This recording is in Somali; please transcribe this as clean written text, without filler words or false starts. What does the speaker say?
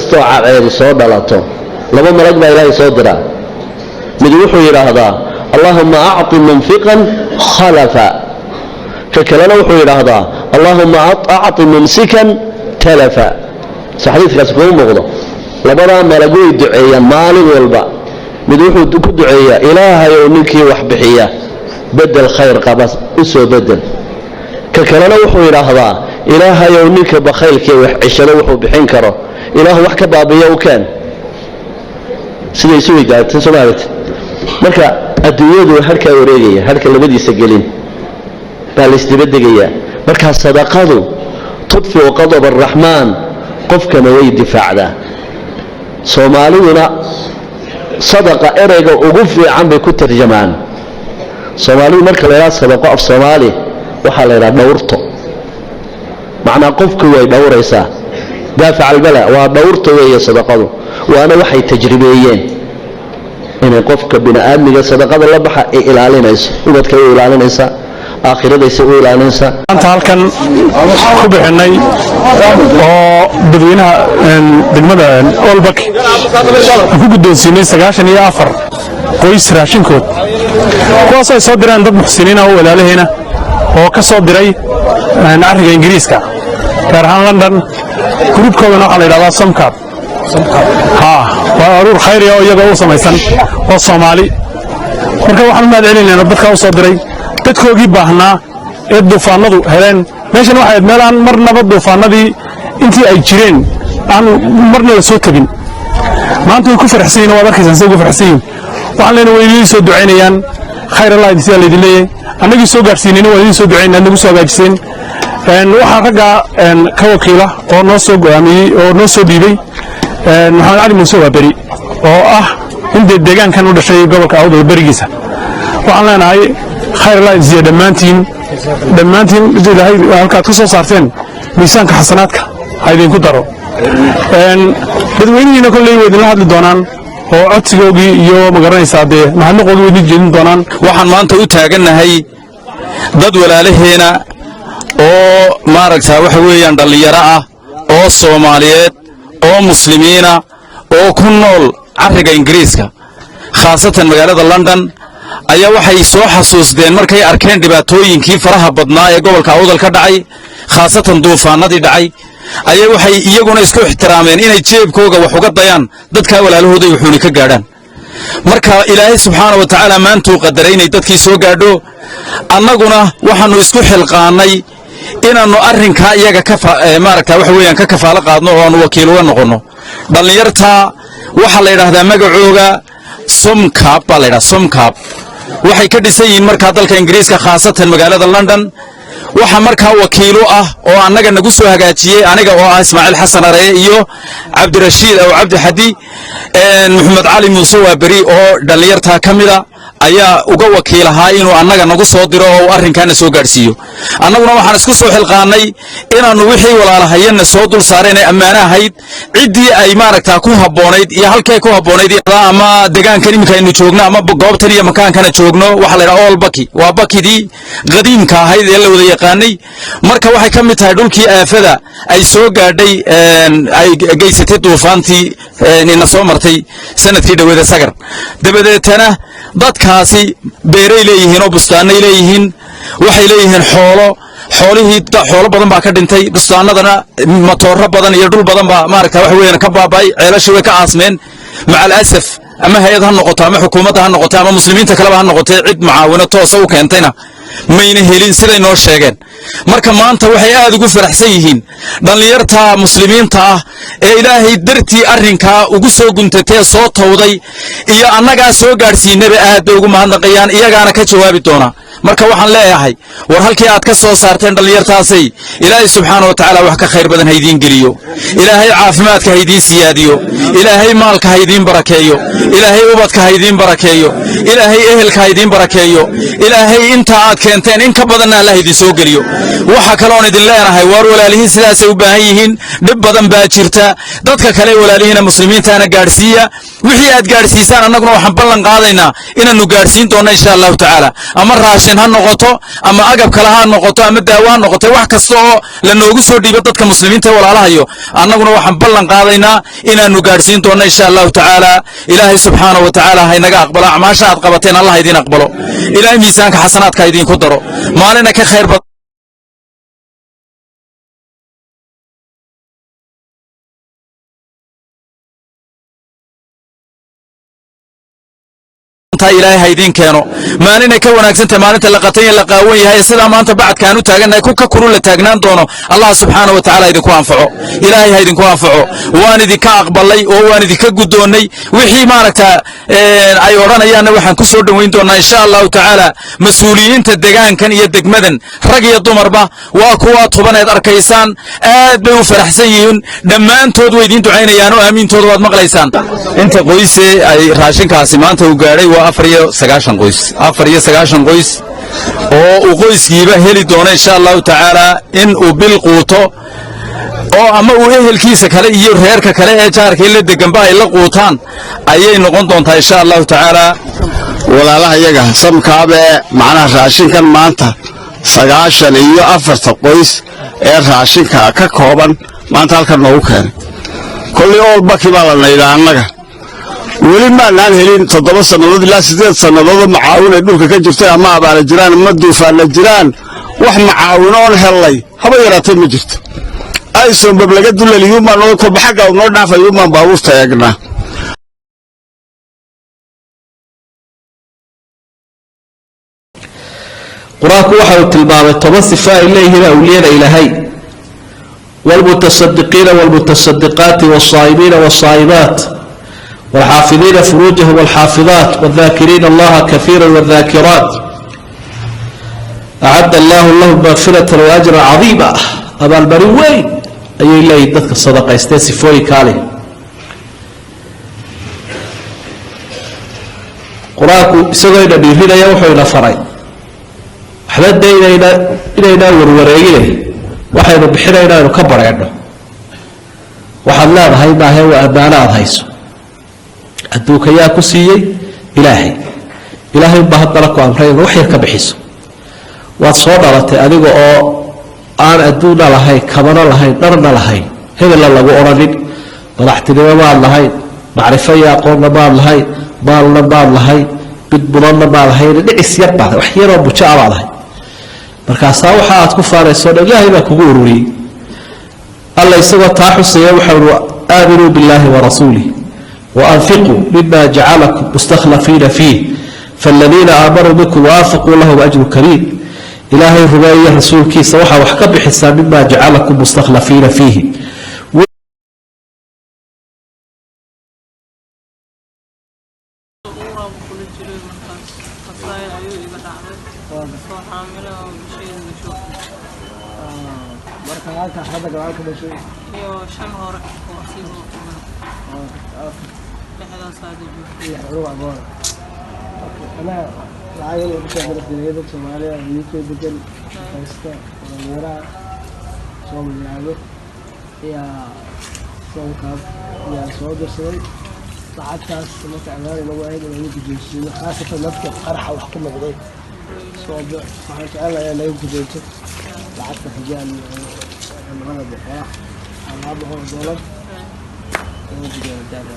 kastoo caceedu soo dhalato laba malag baa ilaahay soo diraa mid wuxuu yiraahdaa allahumma a'ti munfiqan khalafa ka kalena wuxuu yiraahdaa allahumma a'ti mumsikan talafa saxiifkaas ku muuqdo labada malag way duceeyaan maalin walba mid wuxuu ku duceeyaa ilaahay oo ninkii wax bixiya بدل خير قبس اسو بدل ككلنا وحو يراهدا إلهي ونك بخيلك وحشنا وحو بحين كرو إله وحكا بابيا وكان سيدي سوي قاعد تنسمعت مركا الدنيا هلكا وريقيا هلكا اللي بدي يسجلين بالاستبدقيا مركا الصدقات تطفئ غضب الرحمن قفك نوي دفاع ذا صومالينا صدقة إرقا وقفي عم بكو ترجمان صومالي مركا ليلات صدقاء في صومالي وحا ليلات دورته معنى قفك وي دوريسا دافع البلاء ودورته وي صدقاء وانا وحي تجريبيين إن قفك بنا آدمي صدقاء الله بحا إلالينيس وبدك إلالينيسا آخرة ديسا إلالينيسا أنت هالكن خبحني وبدوينها دقمدا أولبك أكو قدون سيني سقاشن يافر qoys raashinkood kuwaas ay soo direen dad muxsiniin ah oo walaalahayna oo ka soo diray ariga Ingiriiska gaar ahaan London groupkoodana waxa la yiraahdaa Somcap waa urur khayri ah oo iyaga u samaysan oo Soomaali marka waxaan u mahadcelinaynaa dadka u soo diray dadkoogii baahnaa ee duufaanadu heleen meeshan waxa meelaan marnaba duufaanadii intii ay jireen aan marna la soo tagin maanta way ku faraxsan waa dadkiisan soo faraxsan waxaan weeyii soo duceynayaan khayr Allah idin soo leeyahay anagii soo gaarsiinayna waa idin soo duceynaa nagu soo gaajiseen waxa raga ka wakiila oo noo soo go'aamiyay oo noo soo dhiibay maxamed cali muuse waa bari oo ah inta deegaankan u dhashay gobolka Awdal barigiisa waxaan leenahay khayr Allah idin soo dhamaantiin ilaahay halka ka soo saarteen miisaanka xasanaadka ha idin ku daro dadweynihiina kulay weydin la hadli doonaan oo codsigoogii iyo magaranaysaa dee mahadnaqoogii weydin jeedin doonaan waxaan maanta u taaganahay dad walaalaheena oo maaragtaa waxa weeyaan dhalinyaro ah oo Soomaaliyeed oo muslimiina oo ku nool cariga Ingiriiska khaasatan magaalada London ayaa waxay soo xasuusteen markay arkeen dhibaatooyinkii faraha badnaa ee gobolka Awdal ka dhacay khaasatan duufaanadii dhacay ayay waxay iyaguna isku ixtiraameen inay jeebkooga wax uga dayaan dadka walaalahooda wuxuuna ka gaadhaan marka ilaahay subxaanahu wa ta'aala maantuu qadaray inay dadkii soo gaadho annaguna waxaanu isku xilqaanay inaanu arrinka iyaga ka maaragtaa waxa weeyaan ka kafaalo qaadno oo aanu wakiil uga noqono dhalinyarta waxa la yiraahdaa magacooga Somcap baa la yiraahdaa Somcap waxay ka dhisan yihiin marka dalka Ingiriiska khaasatan magaalada London waxa markaa wakiilo ah oo annaga nagu soo hagaajiyay aniga oo ah Ismaaciil Xasan Arey iyo Cabdirashiid aw Cabdi Hadi Maxamed Cali Muuse waa bari oo dhalinyarta kamida ayaa uga wakiilahaa inuu annaga nagu soo diro oo arrinkan soo gaarsiiyo annaguna waxaan isku soo xilqaanay inaanu wixii walaalahayna soo dul saareen ammaana ahayd cidii ay maaragtaa ku haboonayd iyo halkay ku haboonayd ama deegaankan imika aynu joogno ama goobtan iyo makaankana joogno waxa la yiraahdaa Olbaki waa bakidii qadiimka ahayd ee la wada yaqaanay marka waxay ka mid tahay dhulkii aafada ay soo gaadhay ay geysatay duufaantii inna soo martay sanadkii dhaweeda sagar dabadeetana dadkaasi beeray leeyihiin oo bustaanay leeyihiin waxay leeyihiin xoolo badan baa ka dhintay bustaanadana matooro badan iyo dhul badan baa maaragtaa wax weeyna ka baabay ceelashii way ka aasmeen macal asaf ama hay'ad ha noqoto ama xukuumadda ha noqoto ama muslimiinta kale ha noqoto cid mucaawino toos u keentayna mayna helin siday noo sheegeen marka maanta waxay aad ugu faraxsan yihiin dhalinyarta muslimiinta ah ee ilaahay dartii arrinka ugu soo guntatay soo tawday iyo annaga soo gaarsiinaba aad ugu mahadnaqayaan iyagaana ka jawaabi doona marka waxaan leeyahay war halkii aad ka soo saarteen dhalinyartaasay ilaahay subxaanahu wa ta'aala wax ka khayr badan haydiin geliyo ilaahay caafimaadka haydiin siyaadiyo ilaahay maalka haydiin barakeeyo ilaahay ubadka haydiin barakeeyo ilaahay ehelka haydiin barakeeyo ilaahay inta aad keenteen in ka badan Allah haydiin soo geliyo waxa kale oo idin leenahay war walaalihiin sidaas ay u baahan yihiin dib badan baa jirta dadka kale walaalihiina muslimiinta ana gaarsiiya wixii aad gaarsiisaan annaguna waxaan ballan qaadaynaa inaanu gaarsiin doono insha Allah ta'ala ama raashin ha noqoto ama agab kale ha noqoto ama daawo ha noqoto wax kasta oo la noogu soo dhiibo dadka muslimiinta walaalahayo annaguna waxaan ballan qaadaynaa inaanu gaarsiin doono insha Allah ta'ala ilaahay subhanahu wa ta'ala haynaga aqbalo acmaasha aad qabateen Allah idin aqbalo ilaahay miisaanka xasanaadka idin ku daro maalina ka khayr ilaahay haydin keeno maalina ka wanaagsan maalinta la qatay la qaawan yahay sida maanta bacadkaan u taaganahay ku ka kurul la taagnaan doono Allah subhanahu wa ta'ala idinku anfaco ilaahay haydinku anfaco waan idinka aqbalay oo waan idinka gudoonay wixii maaragta ay oranayaan waxaan ku soo dhaweyn doonaa insha Allah ta'ala mas'uuliyiinta deegaankan iyo degmadan rag iyo dumarba waa kuwa tobaneed arkaysaan aad bay u faraxsan yihiin dhamaantood way idin ducaynayaan oo aamiintooda waad maqlaysaan inta qoyse ay raashinkaasi maanta u gaaray waa 4 qoys oo uu qoyskiiba heli doono insha Allah ta'ala in uu bil quuto oo ama uu ehelkiisa kale iyo reerka kale ee jaarka la deganba ay la quutaan ayay noqon doontaa insha Allah ta'ala walaalaha iyaga samkaabe macnaha raashinkan maanta 94 qoys ee raashinka ka kooban maanta halkan noogu keenay kulli oo bakiba la leeyahay annaga weli ma naan helin 7 sanadood ilaa 8 sanadood macaawin ay dhulka ka jirtay ama abaal jiraan ama duufaan la jiraan wax macaawin oo helay haba yaraatay ma jirto ay soo bablaga dulaliyo ma noo ko baxaga noo dhaafayo ma baabuurta eegna quraanku waxa uu tilmaamay 10 sifo ay leeyihiin awliyada ilaahay والمتصدقين والمتصدقات والصائمين والصائمات والحافظين فروجهم والحافظات والذاكرين الله كثيرا والذاكرات أعد الله لهم مغفرة وأجرا عظيما أبا البروين أي الله يدك الصدقة يستيسي فوري كالي قرآنك سوينا بيهنا يوحو إلى فرعي حلال دينا إلينا وروريين وحينا بحنا إلى نكبر عنه وحنا هاي ما هو أبانا هايسو أدوك يا كسيي إلهي بهدلك وأمرين وحير كبحيسو وصادرت أدوك أو أنا أدونا لهاي كبرنا لهاي درنا لهاي هذا اللي لقوا أرانين طلعتني ما لهاي معرفة يا قوم ما لهاي مالنا ما لهاي بدبرنا ما لهاي نعس يبع وحير وبشعر لهاي مركاسا وحات كفار السنة إلهي ما كقولي الله يسوى تاحس يوحوا آمنوا بالله ورسوله وأنفقوا مما جعلكم مستخلفين فيه فالذين آمنوا بكم وآفقوا لهم أجر كريم إلهي رباية رسول كيس وحا وحكب حساب مما جعلكم مستخلفين فيه أنا العائلة بشغل في الصومالية يمكن بدل فايستا ونورا صوم العالو يا صوم كاب يا صوم سوي ساعات كاس سمعت عماري لو واحد ولا يمكن جنسي خاصة نفك قرحة وحكم غير صوم سبحانه وتعالى يا لا يمكن جنسي ساعات حجان الغرب وفرح الغرب هو الدولار يمكن جنسي